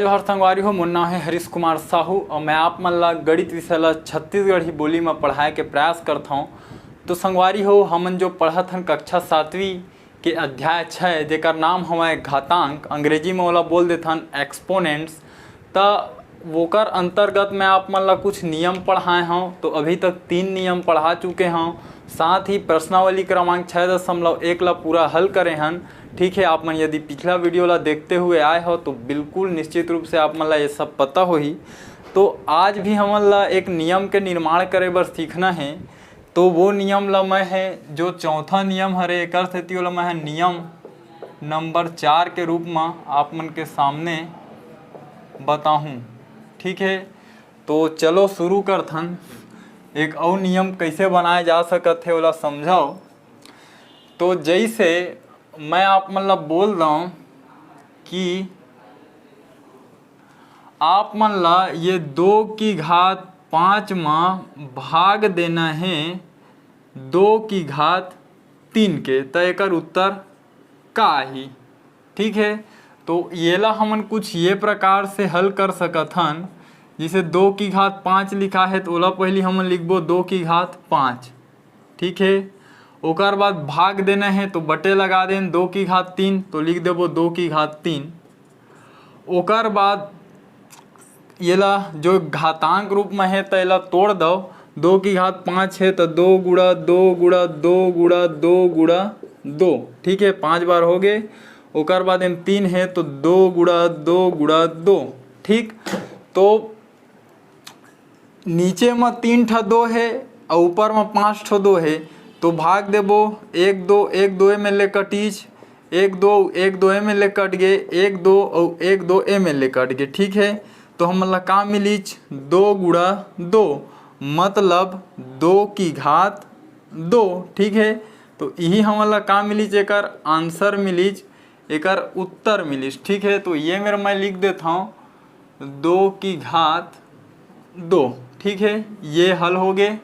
जोहार संगवारी हो। मोर नाम है हरीश कुमार साहू और मैं आप मन ला गणित विषय ला छत्तीसगढ़ी बोली में पढ़ाए के प्रयास करता हूँ। तो संगवारी हो, हमन जो पढ़त हन कक्षा 7वीं के अध्याय 6 जेकर नाम हमारे घातांक, अंग्रेजी में ओला बोल देथन एक्सपोनेंट्स। त वोकर अंतर्गत मैं आप मन ला कुछ नियम पढ़ाए हूँ। तो अभी तक 3 नियम पढ़ा चुके हूँ, साथ ही प्रश्नावली क्रमांक 6.1 ला पूरा हल करे हन। ठीक है, आप मन यदि पिछला वीडियो ला देखते हुए आए हो तो बिल्कुल निश्चित रूप से आप मन ला ये सब पता हो ही। तो आज भी हमन ला एक नियम के निर्माण करे बर सीखना है। तो वो नियम ला मैं है जो चौथा नियम हरे एकर सेती ओला मैं नियम नंबर 4 के रूप में आप मन के सामने बताहूँ। ठीक है, तो चलो शुरू करथन। एक और नियम कैसे बनाया जा सकत है ओला समझाओ। तो जैसे मैं आप मन ला बोल रहा हूँ कि आप मन ला ये 2 की घात 5 में भाग देना है 2 की घात 3 के, तो एकर उत्तर का ही। ठीक है, तो ये ला हमन कुछ ये प्रकार से हल कर सकत हन। जिसे 2 की घात 5 लिखा है तो ओला पहले हमन लिखबो 2 की घात 5। ठीक है, ओकर बाद भाग देना है तो बटे लगा दें 2 की घात 3 तो लिख देबो 2 की घात 3। ओकर बाद ये ला जो घातांक रूप में है तो एला तोड़ दो। 2 की घात 5 है तो 2 गुणा 2 गुणा 2 गुणा 2 गुणा 2। ठीक है, 5 बार हो गए। ओकर बाद इन 3 है तो 2 गुणा 2 गुणा 2। ठीक, तो नीचे में 3 ठा 2 है और ऊपर में 5 ठो 2 है तो भाग देबो 1 2 1 2 में ले कटीज 1 2 1 2 में ले कट गए 1 2 और 1 2 में ले कट गए। ठीक है, तो हमन ला का मिलीच 2 गुणा 2 मतलब 2 की घात 2। ठीक है, तो यही हमन ला का मिलीच एकर आंसर मिलीच, एकर उत्तर मिलीच। ठीक है, तो ये मेरा मैं लिख देता हूँ 2 की घात 2। ठीक है, ये हल हो गए,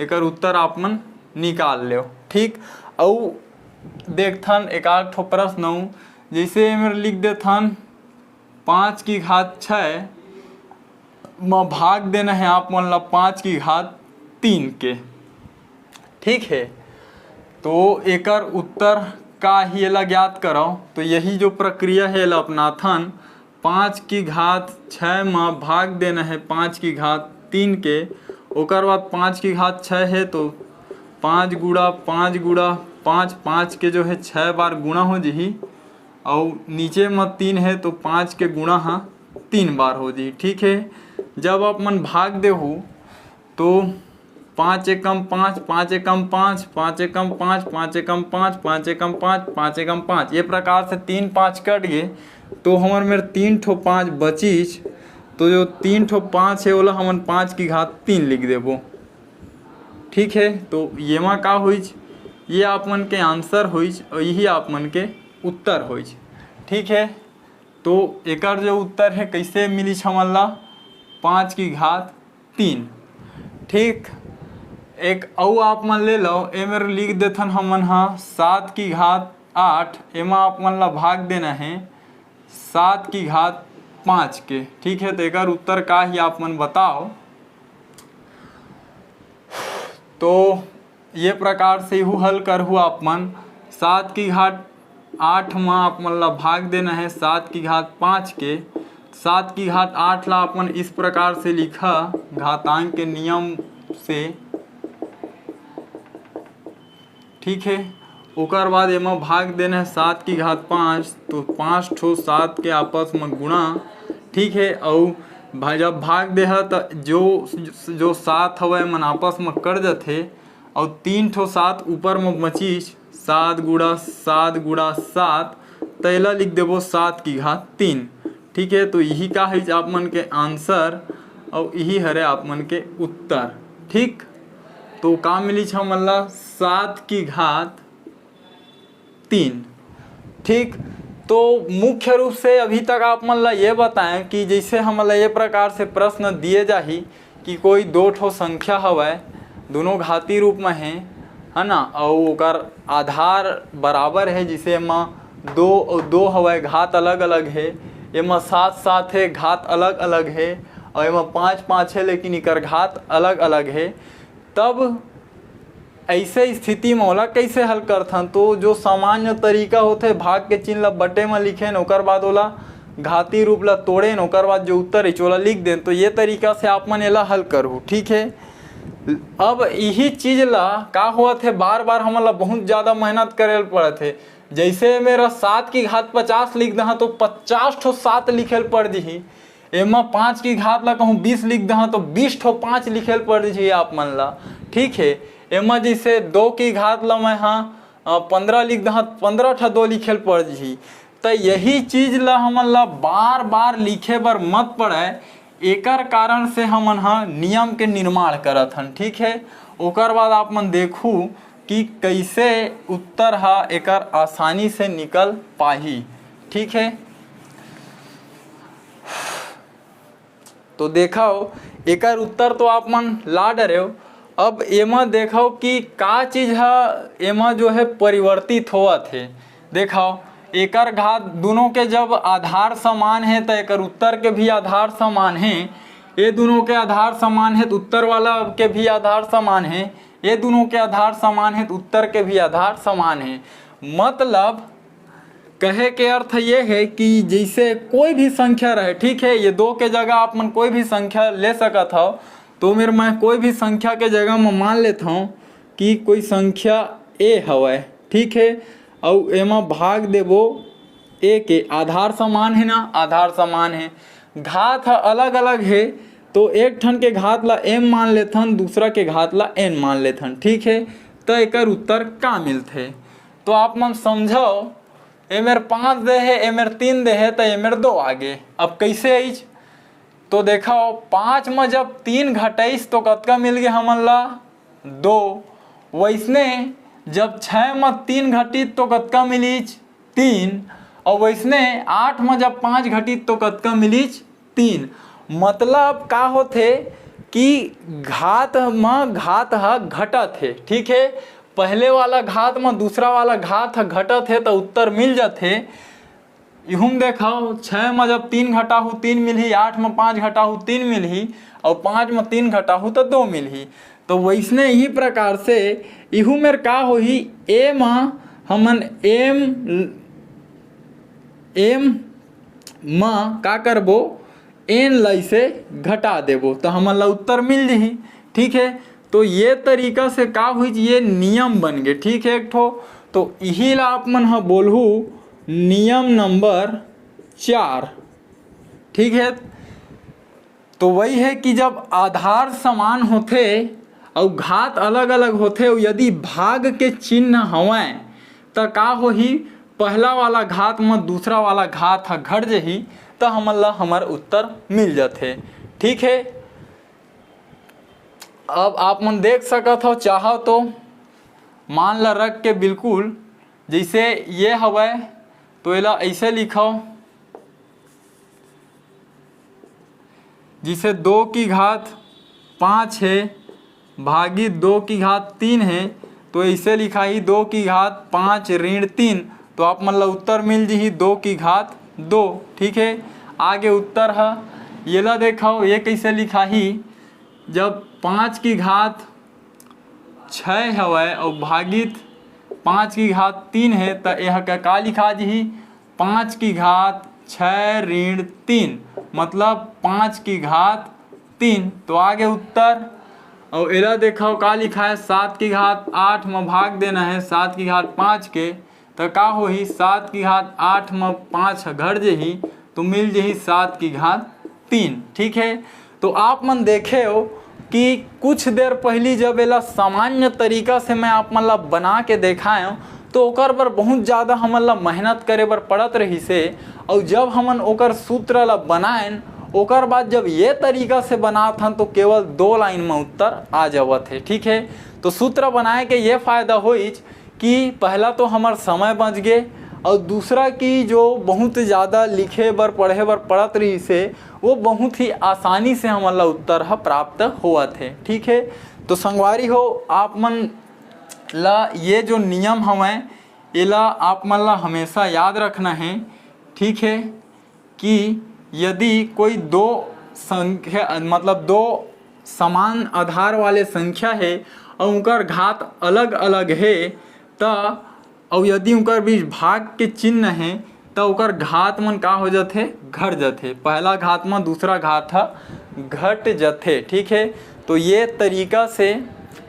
एकर उत्तर आप मन निकाल लो। ठीक, और देखथन एक आध ठो प्रश्न हूँ। जैसे मेरे लिख देथन 5 की घात 6 में भाग देना है आप मन ला 5 की घात 3 के। ठीक है, तो एकर उत्तर का ही एला ज्ञात करो। तो यही जो प्रक्रिया है एला अपनाथन। 5 की घात 6 में भाग देना है 5 की घात 3 के। ओकर बाद 5 की घात 6 है तो 5 गुणा 5 गुणा 5 5 के जो है 6 बार गुणा हो जी। और नीचे में 3 है तो 5 के गुणा 3 बार हो जी। ठीक है, जब आप मन भाग देहू तो 5 एकम 5 5 एकम 5 5 एकम 5 5 एकम 5 5 एकम 5 5 एकम 5 ये प्रकार से 3 5 कट गए तो हमारे मेरे 3 ठो 5 बचीच। तो जो 3 ठो 5 है ओला हमन 5 की घात 3 लिख देबो। ठीक है, तो ये में का होइच, ये आप मन के आंसर होइच और यही आप मन के उत्तर होइच। ठीक है, तो एकर जो उत्तर है कैसे मिलीच हमन ला 5 की घात 3। ठीक, एक और आप मन ले लो, ए मेरे लिख देथन हमन 7 की घात 8। एमा आप मन ला भाग देना है 7 की घात 5 के। ठीक है, तो एकर उत्तर का ही आप मन बताओ। तो ये प्रकार से ही हल करहु आप मन। 7 की घात 8 में आप मन ला भाग देना है 7 की घात 5 के। 7 की घात 8 ला आप मन इस प्रकार से लिखा घातांक के नियम से। ठीक है, ओकर बाद एमा भाग देना है 7 की घात 5 तो 5 ठो 7 के आपस में गुणा। ठीक है, और जब भाग दे तो जो 7 हवे मन आपस में कट जाते और 3 ठो 7 ऊपर में बचीच 7 गुणा 7 गुणा 7 तो एला लिख देबो 7 की घात 3। ठीक है, तो यही का है आप मन के आंसर और यही हरे आप मन के उत्तर। ठीक, तो का मिली हमन ला 7 की घात 3। ठीक, तो मुख्य रूप से अभी तक आप मन ला ये बताएं कि जैसे हमन ला ये प्रकार से प्रश्न दिए जाही कि कोई 2 ठो संख्या हवय, दोनों घाती रूप में है ना, और ओकर आधार बराबर है जिसे में 2 और 2 हवय, घात अलग अलग है। एमा 7-7 है, घात अलग अलग है, और एमा 5-5 है लेकिन इकर घात अलग अलग है। तब ऐसे स्थिति में ओला कैसे हल करथन? तो जो सामान्य तरीका होते भाग के चिन्ह ला बटे में लिखे न, ओकर बाद ओला घाती रूप ला तोड़े न, ओकर बाद जो उत्तर है ओला लिख दें। तो ये तरीका से आप मन एला हल करू, ठीक है। अब यही चीज ला का हुआ थे, बार बार हमन ला बहुत ज़्यादा मेहनत करे पड़े थे। जैसे मेरा 7 की घात 50 लिख दहा तो 50 ठो 7 लिखे पड़ जी। एमा 5 की घात ला कहूँ 20 लिख दहा तो 20 ठो 5 लिखे पड़ जी आप मन ला, ठीक है। एमा जैसे 2 की घात ला मैं 15 लिख दहा 15 ठा 2 लिखे पड़ जी। तो यही चीज ला हमन ला बार बार लिखे बर मत पड़े, एकर कारण से हमन नियम के निर्माण करत हन, ठीक है। ओकर बाद आप मन देखू कि कैसे उत्तर एकर आसानी से निकल पाही, ठीक है। तो देखो एकर उत्तर तो आप मन ला डरे हो। अब एमा देखो कि का चीज एमा जो है परिवर्तित होवत है। देखो एकर घात दोनों के जब आधार समान है तो एकर उत्तर के भी आधार समान है। ये दोनों के आधार समान है तो उत्तर वाला के भी आधार समान है। ये दोनों के आधार समान है तो उत्तर के भी आधार समान है। मतलब कहे के अर्थ ये है कि जैसे कोई भी संख्या रहे, ठीक है, ये 2 के जगह आप मन कोई भी संख्या ले सकत हो। तो मेरे मैं कोई भी संख्या के जगह में मान लेता हूँ कि कोई संख्या ए हवै, ठीक है, और एमा भाग देबो ए के आधार समान है ना, आधार समान है। घात अलग अलग है तो एक ठन के घात ला m मान लेथन, दूसरा के घात ला n मान लेथन, ठीक है। तो एकर उत्तर का मिलथे? तो आप मन समझो, ए मेरे 5 दे है, ए मेरे 3 दे है, तो ए मेरे 2 आगे। अब कैसे आइज? तो देखो 5 में जब 3 घटाइस तो कतका मिल गया हमन ला 2। वैसने जब 6 में 3 घटित तो कतका मिलीच 3। और वैसने 8 में जब 5 घटित तो कतका मिलीच 3। मतलब का होथे कि घात में घात घटत है, ठीक है। पहले वाला घात में दूसरा वाला घात घटत है तो उत्तर मिल जाते। यूँ देखो 6 में जब 3 घटाहू 3 मिलही, 8 में 5 घटाहू 3 मिलही, और 5 में 3 घटाहू तो 2 मिलही। तो वैसने ही प्रकार से इहू मेर का होही, ए में हमन एम में का करबो, एन लाई से घटा देबो तो हमन ला उत्तर मिल जही, ठीक है। तो ये तरीका से का हुई, ये नियम बन गए, ठीक है एक ठो। तो यही ला आप मन बोलहू नियम नंबर 4, ठीक है। तो वही है कि जब आधार समान होथे और घात अलग अलग होथे, और यदि भाग के चिन्ह हवै तो का होही, पहला वाला घात में दूसरा वाला घात घट जही तो हमन ला हमार उत्तर मिल जाथे, ठीक है। अब आप मन देख सकत हो, चाहो तो मान ला रख के बिल्कुल जैसे ये हवै तो एला ऐसे लिखो, जिसे 2 की घात 5 है भागी 2 की घात 3 है, तो ऐसे लिखा ही 2 की घात 5 ऋण 3। तो आप मन ला उत्तर मिल जी 2 की घात 2, ठीक है। आगे उत्तर है ये ला देखो, ये कैसे लिखा ही, जब 5 की घात 6 हवै और भागित 5 की घात 3 है तो यह का लिखा जी 5 की घात 6 ऋण 3, मतलब 5 की घात 3। तो आगे उत्तर, और एला देखो का लिखा है 7 की घात 8 में भाग देना है 7 की घात 5 के, तो का होही 7 की घात 8 में 5 घट जही तो मिल जही 7 की घात 3, ठीक है। तो आप मन देखे हो कि कुछ देर पहली जब एला सामान्य तरीका से मैं आप मन ला बना के देखाए तो ओकर बर बहुत ज़्यादा हमन ला मेहनत करे बर पड़त रही से। और जब हमन ओकर सूत्र ला बनाएन ओकर बाद जब ये तरीका से बनात हन तो केवल 2 लाइन में उत्तर आ जावत है, ठीक है। तो सूत्र बनाए के ये फायदा होई कि पहला तो हमार समय बच गए, और दूसरा कि जो बहुत ज़्यादा लिखे बर पढ़े बर पड़त रही से वो बहुत ही आसानी से हमन ला उत्तर प्राप्त हुआ थे, ठीक है। तो संगवारी हो, आप मन ला ये जो नियम हमें एला आप मन ला हमेशा याद रखना है, ठीक है। कि यदि कोई दो संख्या मतलब दो समान आधार वाले संख्या है और उनकर घात अलग अलग है त और यदि उनकर बीच भाग के चिन्ह है तो उनकर घात मन का हो जाते, घट जाते। पहला घात में दूसरा घात घट जाते। ठीक है, तो ये तरीका से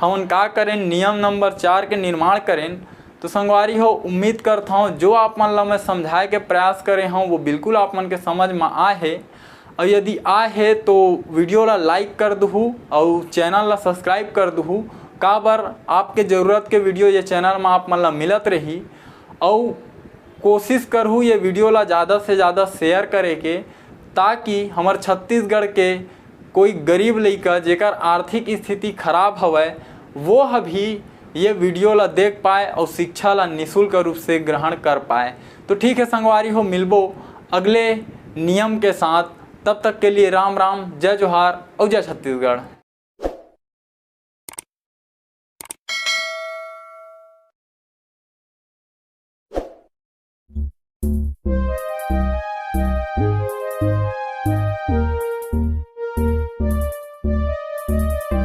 हम का करें, नियम नंबर 4 के निर्माण करें। तो संगवारी हो, उम्मीद करता हूँ जो आप मन ला मैं समझाए के प्रयास करे हूँ वो बिल्कुल आप मन के समझ में आए है। और यदि आए है तो वीडियो ला लाइक कर दूँ और चैनल ला सब्सक्राइब कर दूँ। का बार आपके ज़रूरत के वीडियो ये चैनल में आप मन ला मिलत रही। और कोशिश करूँ ये वीडियो ला ज़्यादा से ज़्यादा शेयर करे के, ताकि हमार छत्तीसगढ़ के कोई गरीब लड़का जेकर आर्थिक स्थिति खराब हवय वो भी ये वीडियो ला देख पाए और शिक्षा ला निःशुल्क रूप से ग्रहण कर पाए। तो ठीक है संगवारी हो, मिलबो अगले नियम के साथ। तब तक के लिए राम राम, जय जोहार और जय छत्तीसगढ़।